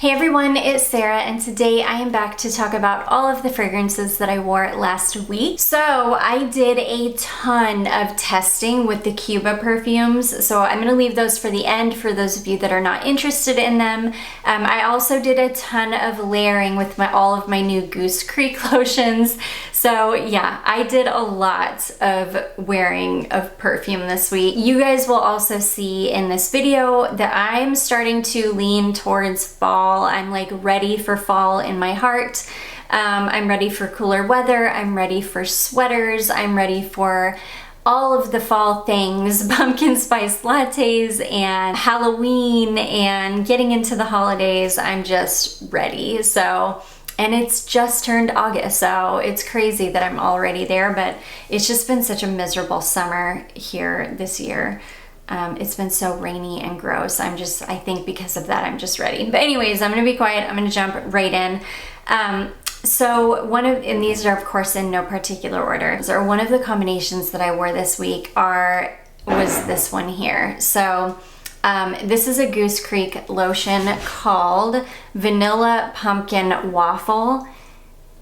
Hey everyone, it's Sarah, and today I am back to talk about all of the fragrances that I wore last week. So I did a ton of testing with the Cuba perfumes, so I'm going to leave those for the end for those of you that are not interested in them. I also did a ton of layering with all of my new Goose Creek lotions. So yeah, I did a lot of wearing of perfume this week. You guys will also see in this video that I'm starting to lean towards fall. I'm like ready for fall in my heart. I'm ready for cooler weather. I'm ready for sweaters. I'm ready for all of the fall things, pumpkin spice lattes and Halloween and getting into the holidays. I'm just ready. And it's just turned August, so it's crazy that I'm already there, but it's just been such a miserable summer here this year. It's been so rainy and gross. I think because of that, I'm just ready. But anyways, I'm gonna be quiet. I'm gonna jump right in. And these are of course in no particular order. So one of the combinations that I wore this week was this one here. So this is a Goose Creek lotion called Vanilla Pumpkin Waffle.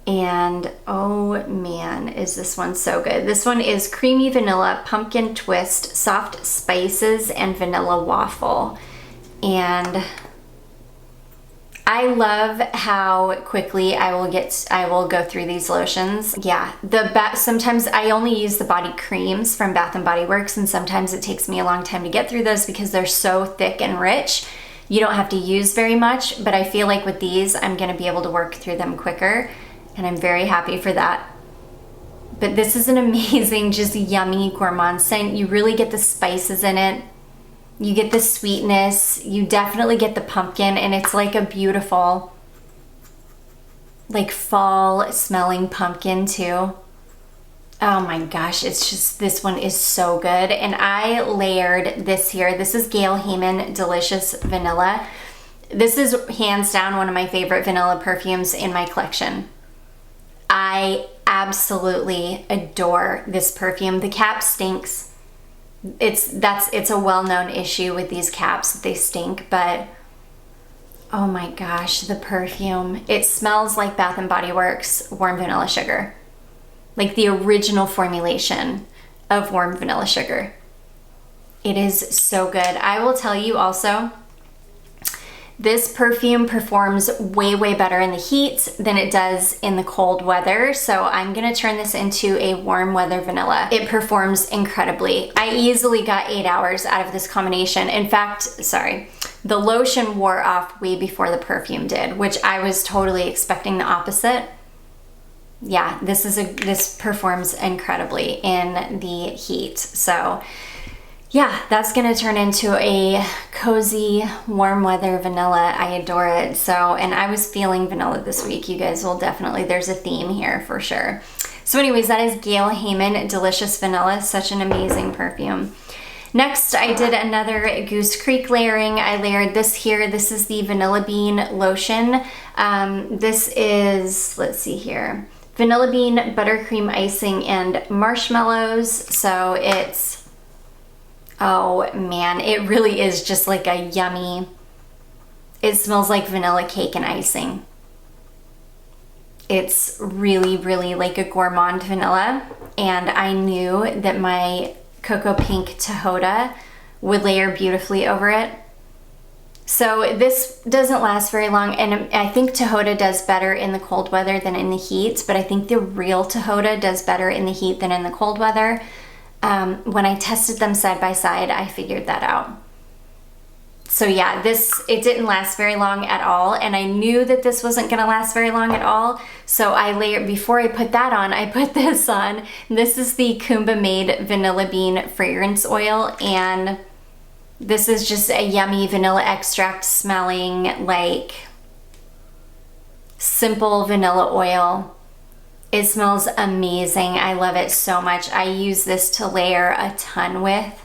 And oh man, is this one so good. This one is creamy vanilla, pumpkin twist, soft spices, and vanilla waffle. And I love how quickly I will go through these lotions. Yeah, sometimes I only use the body creams from Bath & Body Works, and sometimes it takes me a long time to get through those because they're so thick and rich. You don't have to use very much, but I feel like with these, I'm gonna be able to work through them quicker, and I'm very happy for that. But this is an amazing, just yummy gourmand scent. You really get the spices in it. You get the sweetness, you definitely get the pumpkin, and it's like a beautiful, like fall smelling pumpkin too. Oh my gosh, this one is so good. And I layered this here. This is Gale Hayman Delicious Vanilla. This is hands down one of my favorite vanilla perfumes in my collection. I absolutely adore this perfume. The cap stinks. It's a well-known issue with these caps that they stink, but oh my gosh, the perfume. It smells like Bath & Body Works warm vanilla sugar. Like the original formulation of warm vanilla sugar. It is so good. I will tell you also, this perfume performs way, way better in the heat than it does in the cold weather. So I'm gonna turn this into a warm weather vanilla. It performs incredibly. I easily got 8 hours out of this combination. In fact, the lotion wore off way before the perfume did, which I was totally expecting the opposite. Yeah, this performs incredibly in the heat. So yeah, that's gonna turn into a cozy, warm weather vanilla. I adore it. And I was feeling vanilla this week. You guys will definitely, there's a theme here for sure. So anyways, that is Gale Hayman Delicious Vanilla. Such an amazing perfume. Next, I did another Goose Creek layering. I layered this here. This is the Vanilla Bean Lotion. This is, let's see here, Vanilla Bean, Buttercream Icing, and Marshmallows. So it's, oh man, it really is just like a yummy, it smells like vanilla cake and icing. It's really, really like a gourmand vanilla, and I knew that my Cocoa Pink Tahota would layer beautifully over it. So this doesn't last very long, and I think Tahota does better in the cold weather than in the heat, but I think the real Tahota does better in the heat than in the cold weather. When I tested them side by side, I figured that out. So yeah, it didn't last very long at all, and I knew that this wasn't gonna last very long at all, so I layered, before I put that on, I put this on. This is the Kuumba Made Vanilla Bean Fragrance Oil, and this is just a yummy vanilla extract smelling, like simple vanilla oil. It smells amazing. I love it so much. I use this to layer a ton with.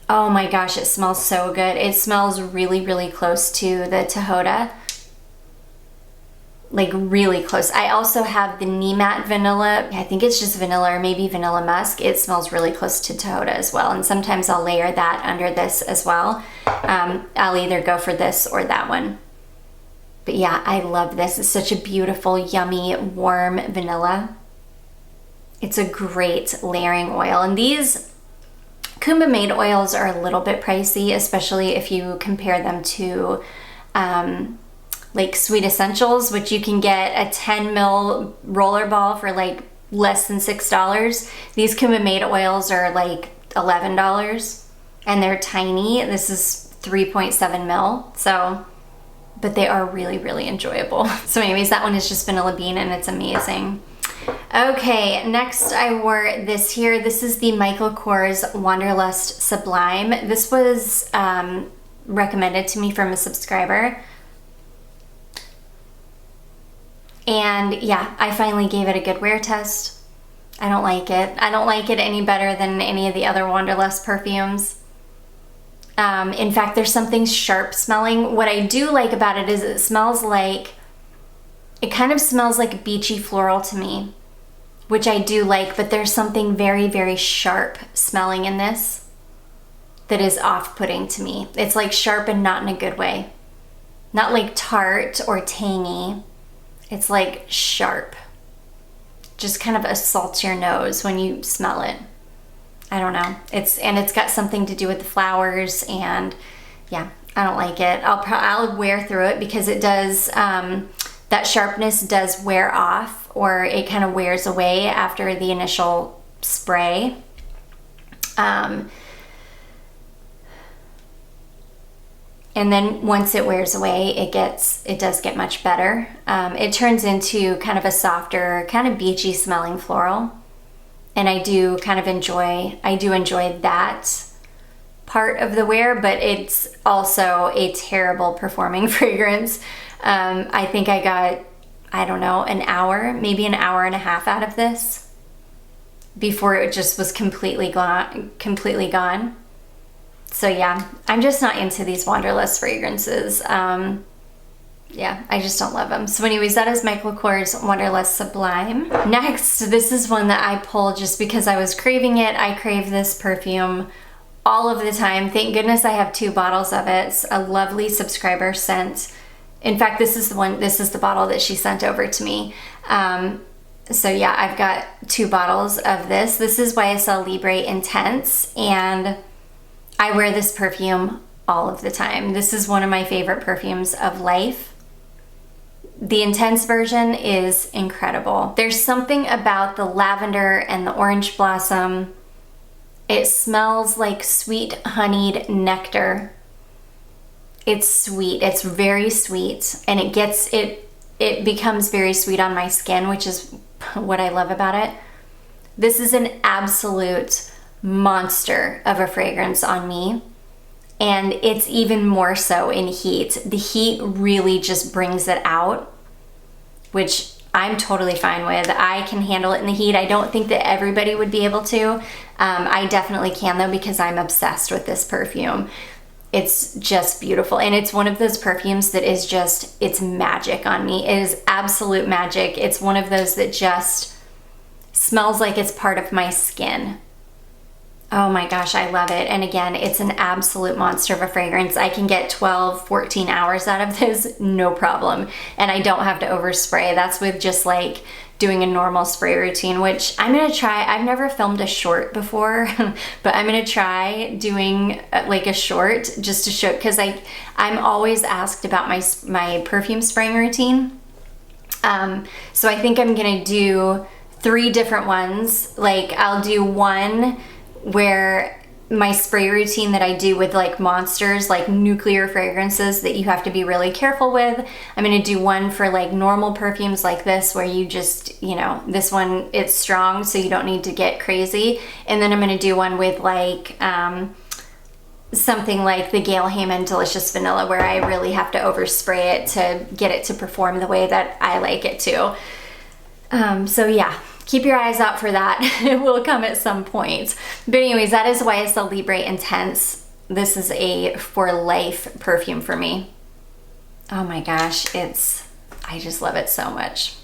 Oh my gosh, it smells so good. It smells really, really close to the Tahota. like really close. I also have the Nomade vanilla. I think it's just vanilla or maybe vanilla musk. It smells really close to Tahota as well. And sometimes I'll layer that under this as well. I'll either go for this or that one. But yeah, I love this. It's such a beautiful, yummy, warm vanilla. It's a great layering oil. And these Kuumba made oils are a little bit pricey, especially if you compare them to like Sweet Essentials, which you can get a 10 ml roller ball for like less than $6. These Kuumba made oils are like $11 and they're tiny. This is 3.7 ml. So, but they are really, really enjoyable. So anyways, that one is just vanilla bean and it's amazing. Okay, next I wore this here. This is the Michael Kors Wonderlust Sublime. This was recommended to me from a subscriber. And yeah, I finally gave it a good wear test. I don't like it. I don't like it any better than any of the other Wonderlust perfumes. In fact, there's something sharp smelling. What I do like about it is it smells like, it kind of smells like beachy floral to me, which I do like, but there's something very, very sharp smelling in this that is off-putting to me. It's like sharp and not in a good way. Not like tart or tangy. It's like sharp. Just kind of assaults your nose when you smell it. I don't know. It's got something to do with the flowers, and yeah, I don't like it. I'll wear through it because it does, that sharpness does wear off, or it kind of wears away after the initial spray. And then once it wears away, it does get much better. It turns into kind of a softer, kind of beachy smelling floral. And I do enjoy that part of the wear, but it's also a terrible performing fragrance. I think I got, I don't know, an hour, maybe an hour and a half out of this before it just was completely gone. So yeah, I'm just not into these Wonderlust fragrances. Yeah, I just don't love them. So anyways, that is Michael Kors Wonderlust Sublime. Next, this is one that I pulled just because I was craving it. I crave this perfume all of the time. Thank goodness I have 2 bottles of it. It's a lovely subscriber scent. In fact, this is the bottle that she sent over to me. So yeah, I've got 2 bottles of this. This is YSL Libre Intense, and I wear this perfume all of the time. This is one of my favorite perfumes of life. The Intense version is incredible. There's something about the lavender and the orange blossom. It smells like sweet honeyed nectar. It's sweet, it's very sweet, and it becomes very sweet on my skin, which is what I love about it. This is an absolute monster of a fragrance on me, and it's even more so in heat. The heat really just brings it out, which I'm totally fine with. I can handle it in the heat. I don't think that everybody would be able to. I definitely can though, because I'm obsessed with this perfume. It's just beautiful, and it's one of those perfumes that is just, it's magic on me. It is absolute magic. It's one of those that just smells like it's part of my skin. Oh my gosh, I love it. And again, it's an absolute monster of a fragrance. I can get 12, 14 hours out of this, no problem. And I don't have to overspray. That's with just like doing a normal spray routine, which I'm gonna try. I've never filmed a short before, but I'm gonna try doing like a short just to show, because I'm always asked about my perfume spraying routine. So I think I'm gonna do 3 different ones. Like I'll do one where my spray routine that I do with like monsters, like nuclear fragrances that you have to be really careful with. I'm gonna do one for like normal perfumes like this, where you just, you know, this one, it's strong, so you don't need to get crazy. And then I'm gonna do one with like something like the Gale Hayman Delicious Vanilla, where I really have to overspray it to get it to perform the way that I like it to. So yeah, keep your eyes out for that. It will come at some point. But anyways, that is YSL Libre Intense. This is a for life perfume for me. Oh my gosh, I just love it so much.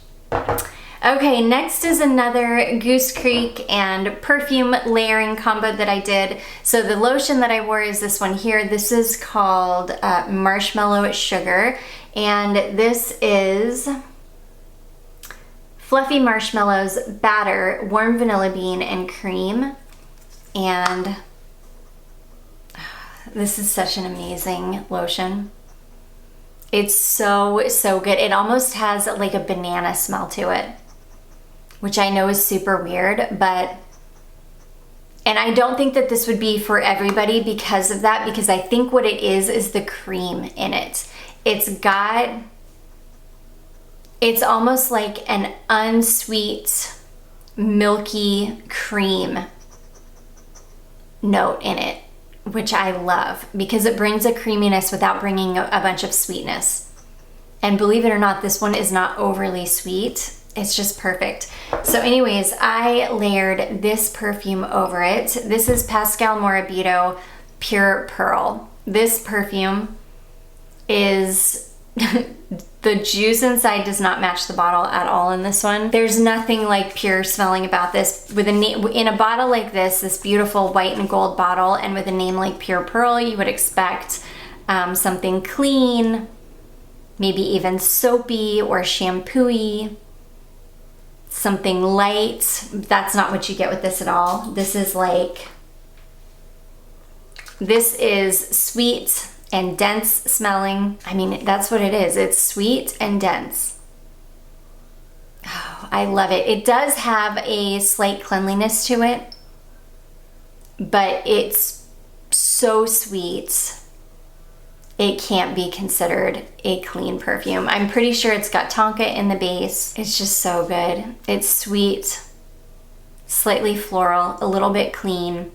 Okay, next is another Goose Creek and perfume layering combo that I did. So the lotion that I wore is this one here. This is called Marshmallow Sugar, and this is fluffy marshmallows, batter, warm vanilla bean, and cream. And this is such an amazing lotion. It's so good. It almost has like a banana smell to it, which I know is super weird, and I don't think that this would be for everybody because of that, because I think what it is the cream in it. It's almost like an unsweet, milky cream note in it, which I love because it brings a creaminess without bringing a bunch of sweetness. And believe it or not, this one is not overly sweet. It's just perfect. So anyways, I layered this perfume over it. This is Pascal Morabito Pure Pearl. This perfume is, the juice inside does not match the bottle at all in this one. There's nothing like pure smelling about this. In a bottle like this beautiful white and gold bottle, and with a name like Pure Pearl, you would expect something clean, maybe even soapy or shampoo-y. Something light. That's not what you get with this at all. This is sweet and dense smelling. I mean, that's what it is. It's sweet and dense. Oh, I love it. It does have a slight cleanliness to it, but it's so sweet. It can't be considered a clean perfume. I'm pretty sure it's got Tonka in the base. It's just so good. It's sweet, slightly floral, a little bit clean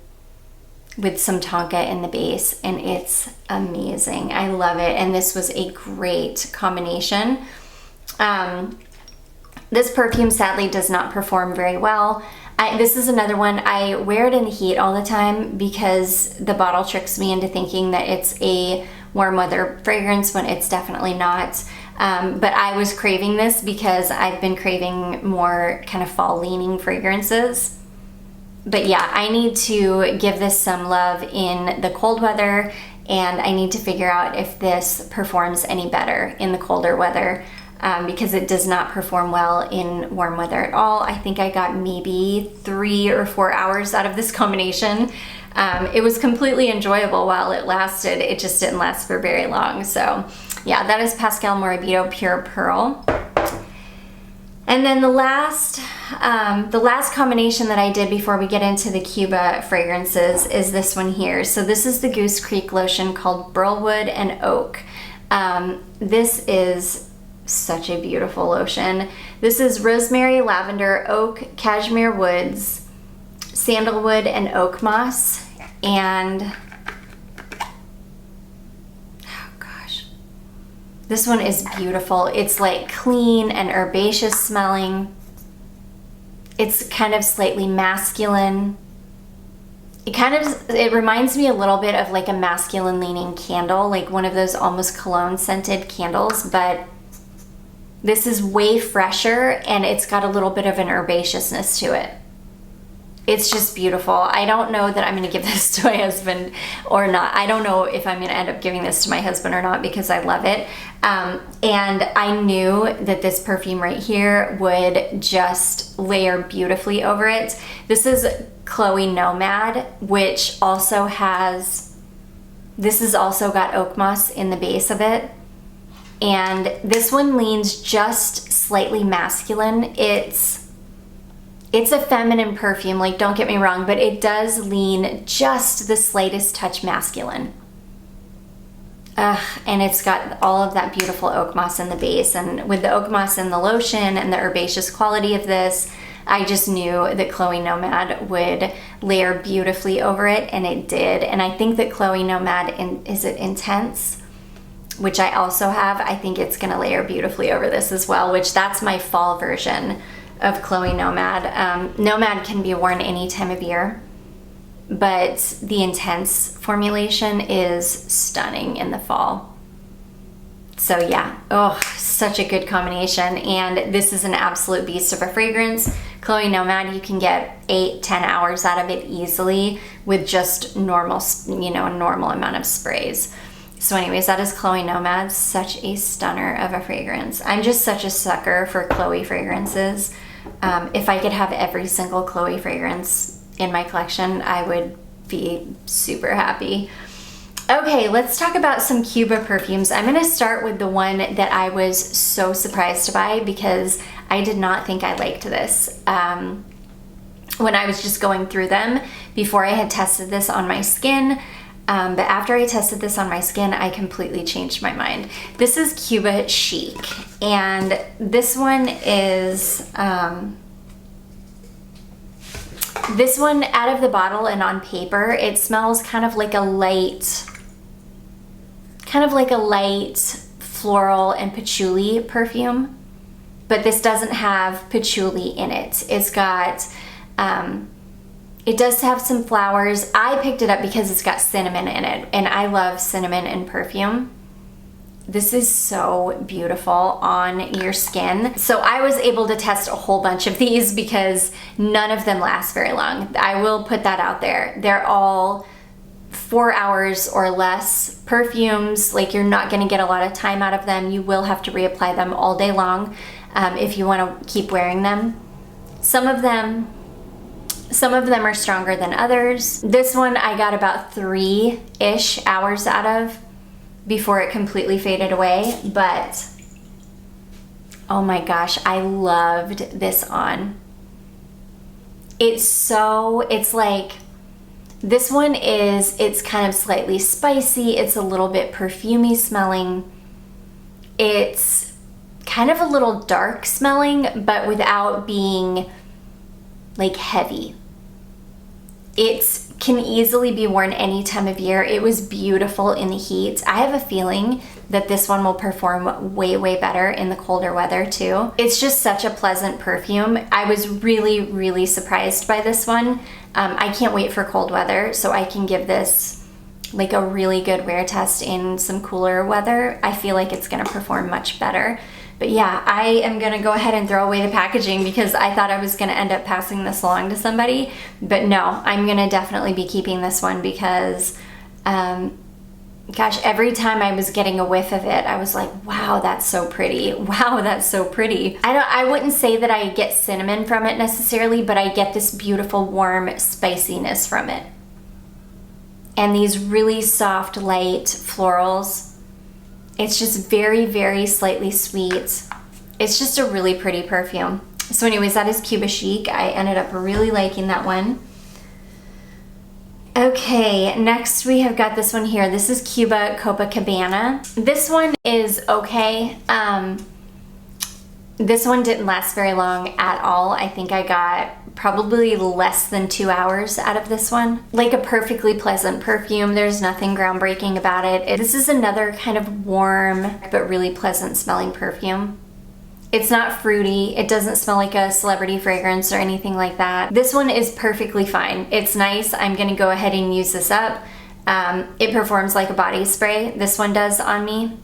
with some Tonka in the base, and it's amazing. I love it, and this was a great combination. This perfume sadly does not perform very well. This is another one, I wear it in the heat all the time because the bottle tricks me into thinking that it's a warm weather fragrance when it's definitely not. But I was craving this because I've been craving more kind of fall leaning fragrances. But yeah, I need to give this some love in the cold weather, and I need to figure out if this performs any better in the colder weather, because it does not perform well in warm weather at all. I think I got maybe 3 or 4 hours out of this combination. It was completely enjoyable while it lasted. It just didn't last for very long. So yeah, that is Pascal Morabito Pure Pearl. And then the last combination that I did before we get into the Cuba fragrances is this one here. So this is the Goose Creek lotion called Burlwood and Oak. This is such a beautiful lotion. This is rosemary, lavender, oak, cashmere woods, sandalwood, and oakmoss. And oh gosh, this one is beautiful. It's like clean and herbaceous smelling. It's kind of slightly masculine. It reminds me a little bit of like a masculine leaning candle, like one of those almost cologne scented candles, but this is way fresher, and it's got a little bit of an herbaceousness to it. It's just beautiful. I don't know that I'm going to give this to my husband or not. I don't know if I'm going to end up giving this to my husband or not because I love it. And I knew that this perfume right here would just layer beautifully over it. This is Chloe Nomade, which also has, this has also got Oakmoss in the base of it. And this one leans just slightly masculine. It's a feminine perfume, like don't get me wrong, but it does lean just the slightest touch masculine. And it's got all of that beautiful oak moss in the base, and with the oak moss in the lotion and the herbaceous quality of this, I just knew that Chloe Nomade would layer beautifully over it, and it did. And I think that Chloe Nomade, is it Intense? Which I also have, I think it's gonna layer beautifully over this as well, which that's my fall version of Chloe Nomade. Nomade can be worn any time of year, but the Intense formulation is stunning in the fall. So yeah, oh, such a good combination, and this is an absolute beast of a fragrance. Chloe Nomade, you can get 8-10 hours out of it easily with just normal, normal amount of sprays. So anyways, that is Chloe Nomade. Such a stunner of a fragrance. I'm just such a sucker for Chloe fragrances. If I could have every single Chloe fragrance in my collection, I would be super happy. Okay, let's talk about some Cuba perfumes. I'm gonna start with the one that I was so surprised by because I did not think I liked this. When I was just going through them before I had tested this on my skin, but after I tested this on my skin, I completely changed my mind. This is Cuba Chic, and this one is, this one out of the bottle and on paper, it smells kind of like a light floral and patchouli perfume, but this doesn't have patchouli in it. It's got, it does have some flowers. I picked it up because it's got cinnamon in it, and I love cinnamon in perfume. This is so beautiful on your skin. So I was able to test a whole bunch of these because none of them last very long. I will put that out there. They're all 4 hours or less perfumes. Like, you're not gonna get a lot of time out of them. You will have to reapply them all day long if you wanna keep wearing them. Some of them are stronger than others. This one I got about 3-ish hours out of before it completely faded away, but oh my gosh, I loved this on. It's like, this one it's kind of slightly spicy, it's a little bit perfumey smelling. It's kind of a little dark smelling, but without being like heavy. It can easily be worn any time of year. It was beautiful in the heat. I have a feeling that this one will perform way, way better in the colder weather too. It's just such a pleasant perfume. I was really, really surprised by this one. I can't wait for cold weather so I can give this like a really good wear test in some cooler weather. I feel like it's gonna perform much better. But yeah, I am gonna go ahead and throw away the packaging because I thought I was gonna end up passing this along to somebody. But no, I'm gonna definitely be keeping this one because, gosh, every time I was getting a whiff of it, I was like, wow, that's so pretty. Wow, that's so pretty. I wouldn't say that I get cinnamon from it necessarily, but I get this beautiful warm spiciness from it. And these really soft, light florals. It's just very, very slightly sweet. It's just a really pretty perfume. So anyways, that is Cuba Chic. I ended up really liking that one. Okay, next we have got this one here. This is Cuba Copacabana. This one is okay. This one didn't last very long at all. I think I got probably less than 2 hours out of this one. Like a perfectly pleasant perfume. There's nothing groundbreaking about it. This is another kind of warm but really pleasant smelling perfume. It's not fruity. It doesn't smell like a celebrity fragrance or anything like that. This one is perfectly fine. It's nice. I'm gonna go ahead and use this up. It performs like a body spray. This one does on me.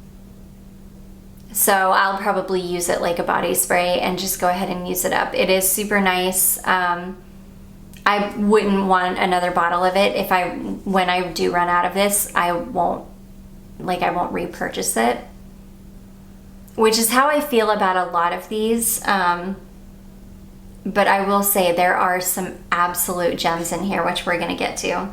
So I'll probably use it like a body spray and just go ahead and use it up. It is super nice. I wouldn't want another bottle of it. When I do run out of this, I won't repurchase it. Which is how I feel about a lot of these. But I will say there are some absolute gems in here, which we're gonna get to.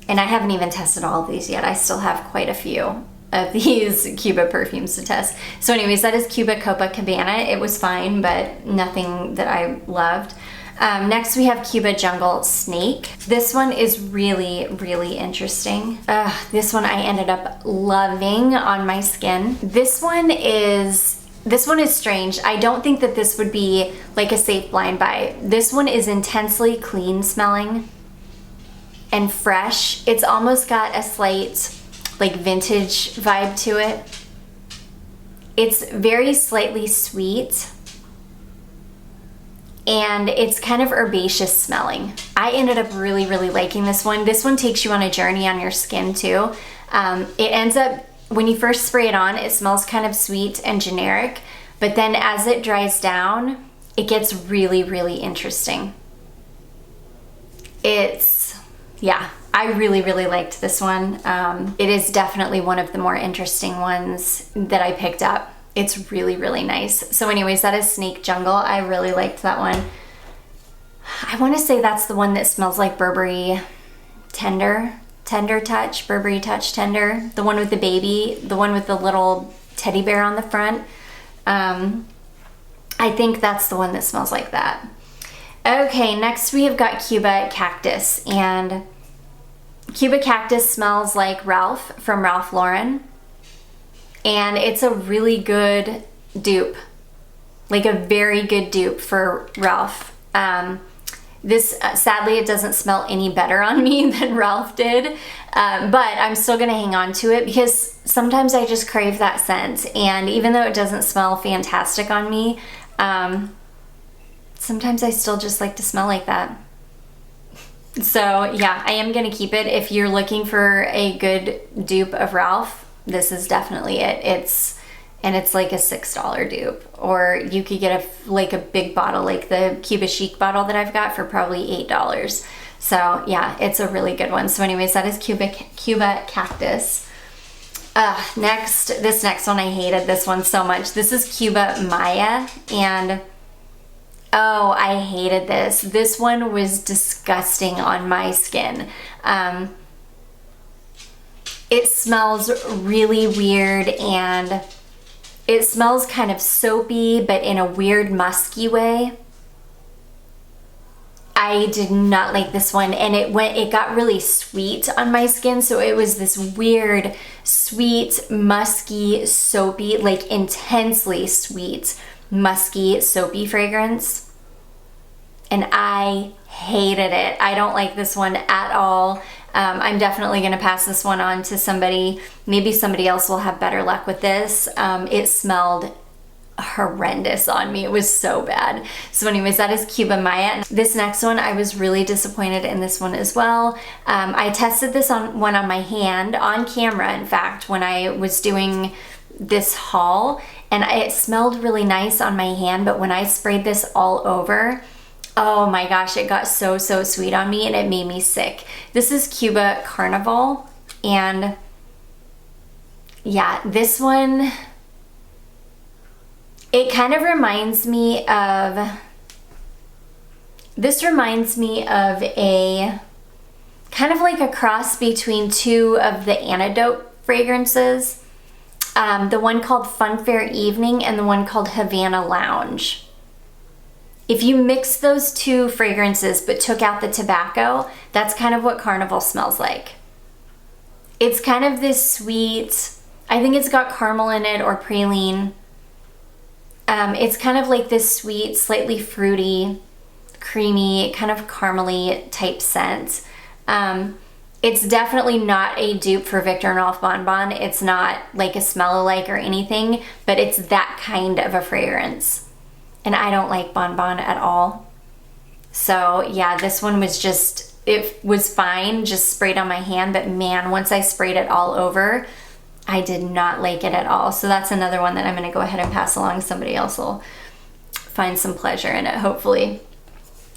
And I haven't even tested all of these yet. I still have quite a few of these Cuba perfumes to test. So anyways, that is Cuba Copacabana. It was fine, but nothing that I loved. Next we have Cuba Jungle Snake. This one is really, really interesting. This one I ended up loving on my skin. This one is strange. I don't think that this would be like a safe blind buy. This one is intensely clean smelling and fresh. It's almost got a slight like vintage vibe to it. It's very slightly sweet and it's kind of herbaceous smelling. I ended up really, really liking this one. This one takes you on a journey on your skin too. It ends up when you first spray it on, it smells kind of sweet and generic, but then as it dries down, it gets really, really interesting. Yeah, I really, really liked this one. It is definitely one of the more interesting ones that I picked up. It's really, really nice. So anyways, that is Snake Jungle. I really liked that one. I want to say that's the one that smells like Burberry Tender Touch, Burberry Touch Tender. The one with the baby, the one with the little teddy bear on the front. I think that's the one that smells like that. Okay, next we have got Cuba Cactus, and Cuba Cactus smells like Ralph from Ralph Lauren, and it's a really good dupe, like a very good dupe for Ralph. This, sadly, it doesn't smell any better on me than Ralph did, but I'm still gonna hang on to it because sometimes I just crave that scent, and even though it doesn't smell fantastic on me, sometimes I still just like to smell like that. So yeah, I am gonna keep it. If you're looking for a good dupe of Ralph, this is definitely it. It's like a $6 dupe, or you could get a big bottle, like the Cuba Chic bottle that I've got, for probably $8. So yeah, it's a really good one. So anyways, that is Cuba Cactus. This next one, I hated this one so much. This is Cuba Maya, and oh, I hated this. This one was disgusting on my skin. It smells really weird, and it smells kind of soapy, but in a weird musky way. I did not like this one, and it got really sweet on my skin, so it was this weird, sweet, musky, soapy, like intensely sweet, musky, soapy fragrance. And I hated it. I don't like this one at all. I'm definitely gonna pass this one on to somebody. Maybe somebody else will have better luck with this. It smelled horrendous on me. It was so bad. So anyways, that is Cuba Maya. This next one, I was really disappointed in this one as well. I tested this one on my hand, on camera, in fact, when I was doing this haul, and it smelled really nice on my hand, but when I sprayed this all over, oh my gosh, it got so sweet on me, and it made me sick. This is Cuba Carnival, and yeah, this one, it kind of reminds me of, this reminds me of a, kind of like a cross between two of the Antidote fragrances. The one called Funfair Evening and the one called Havana Lounge. If you mix those two fragrances but took out the tobacco, that's kind of what Carnival smells like. It's kind of this sweet, I think it's got caramel in it or praline. It's kind of like this sweet, slightly fruity, creamy, kind of caramely type scent. It's definitely not a dupe for Viktor and Rolf Bon Bon. It's not like a smell-alike or anything, but it's that kind of a fragrance. And I don't like Bon Bon at all. So yeah, this one was just, it was fine, just sprayed on my hand, but man, once I sprayed it all over, I did not like it at all. So that's another one that I'm gonna go ahead and pass along. Somebody else will find some pleasure in it, hopefully.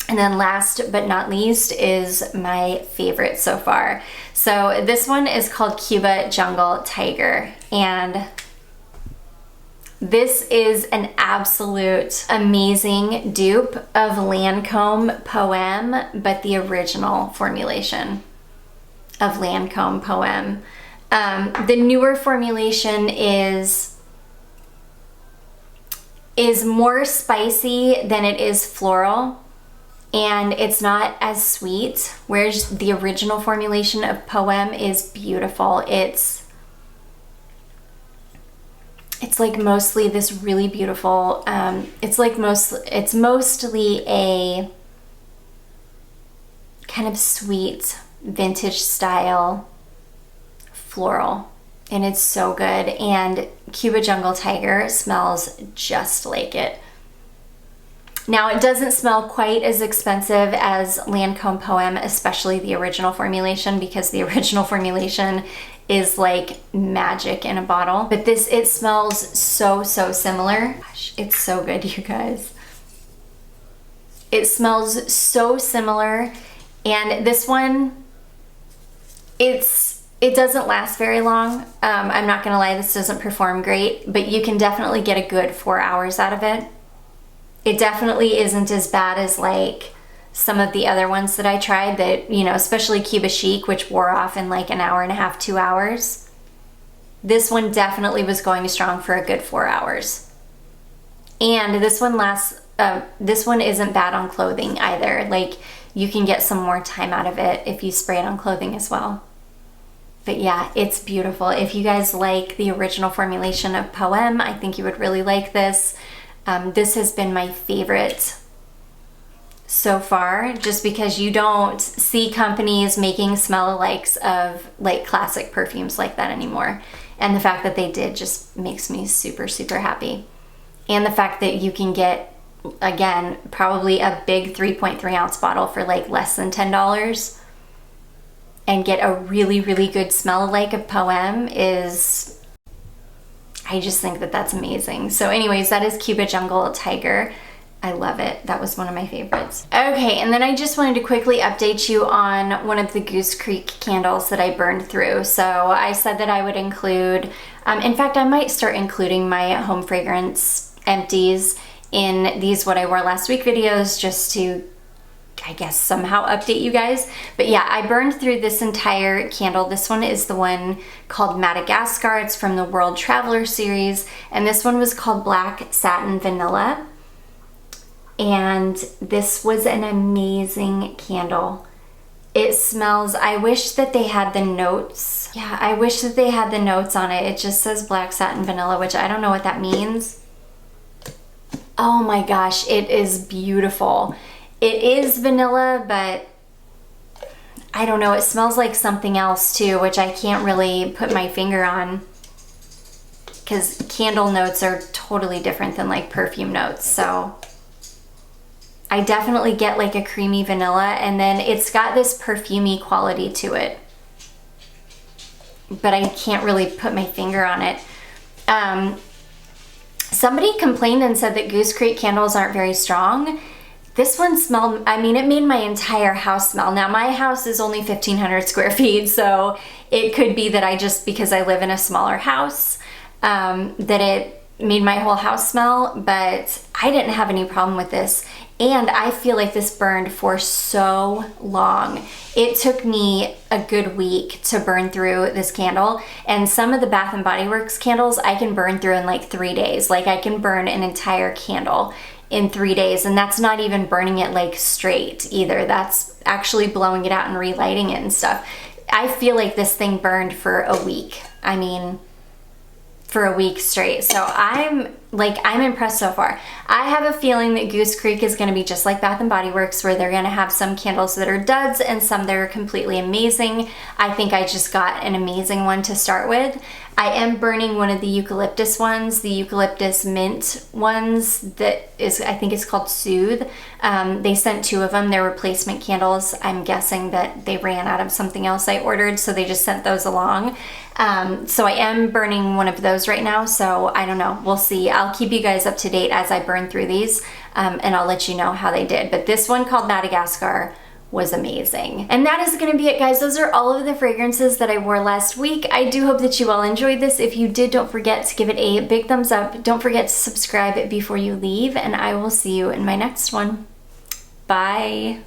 And then last but not least is my favorite so far. So this one is called Cuba Jungle Tiger, and this is an absolute amazing dupe of Lancome Poem, but the original formulation of Lancome Poem. The newer formulation is more spicy than it is floral, and it's not as sweet, whereas the original formulation of Poem is beautiful. It's like mostly this really beautiful, it's mostly a kind of sweet vintage style floral, and it's so good. And Cuba Jungle Tiger smells just like it. Now, it doesn't smell quite as expensive as Lancome Poem, especially the original formulation, because the original formulation is like magic in a bottle. But this, it smells so similar. Gosh, it's so good, you guys. It smells so similar. And this one, it doesn't last very long. I'm not gonna lie, this doesn't perform great, but you can definitely get a good 4 hours out of it. It definitely isn't as bad as like some of the other ones that I tried that, you know, especially Cuba Chic, which wore off in like an hour and a half, 2 hours. This one definitely was going strong for a good 4 hours. And this one lasts, this one isn't bad on clothing either. Like, you can get some more time out of it if you spray it on clothing as well. But yeah, it's beautiful. If you guys like the original formulation of Poem, I think you would really like this. This has been my favorite so far, just because you don't see companies making smell-alikes of like classic perfumes like that anymore. And the fact that they did just makes me super happy. And the fact that you can get, again, probably a big 3.3 ounce bottle for like less than $10 and get a really good smell-alike of Poem is, I just think that that's amazing. So anyways, that is Cuba Jungle Tiger. I love it. That was one of my favorites. Okay, and then I just wanted to quickly update you on one of the Goose Creek candles that I burned through. So I said that I would include, in fact, I might start including my home fragrance empties in these What I Wore Last Week videos, just to, I guess, somehow update you guys. But yeah, I burned through this entire candle. This one is the one called Madagascar. It's from the World Traveler series. And this one was called Black Satin Vanilla. And this was an amazing candle. It smells, I wish that they had the notes. Yeah, I wish that they had the notes on it. It just says Black Satin Vanilla, which I don't know what that means. Oh my gosh, it is beautiful. It is vanilla, but I don't know, it smells like something else too, which I can't really put my finger on, because candle notes are totally different than like perfume notes. So I definitely get like a creamy vanilla, and then it's got this perfumey quality to it, but I can't really put my finger on it. Somebody complained and said that Goose Creek candles aren't very strong. This one smelled, I mean, it made my entire house smell. Now my house is only 1,500 square feet, so it could be that I just, because I live in a smaller house, that it made my whole house smell, but I didn't have any problem with this. And I feel like this burned for so long. It took me a good week to burn through this candle. And some of the Bath & Body Works candles I can burn through in like 3 days. Like, I can burn an entire candle in 3 days, and that's not even burning it like straight either. That's actually blowing it out and relighting it and stuff. I feel like this thing burned for a week. I mean, for a week straight. So I'm impressed so far. I have a feeling that Goose Creek is gonna be just like Bath & Body Works, where they're gonna have some candles that are duds and some that are completely amazing. I think I just got an amazing one to start with. I am burning one of the eucalyptus ones, the eucalyptus mint ones that is, I think it's called Soothe. They sent 2 of them. They're replacement candles. I'm guessing that they ran out of something else I ordered, so they just sent those along. So I am burning one of those right now, so I don't know, we'll see. I'll keep you guys up to date as I burn through these, and I'll let you know how they did. But this one called Madagascar was amazing. And that is gonna be it, guys. Those are all of the fragrances that I wore last week. I do hope that you all enjoyed this. If you did, don't forget to give it a big thumbs up. Don't forget to subscribe before you leave, and I will see you in my next one. Bye.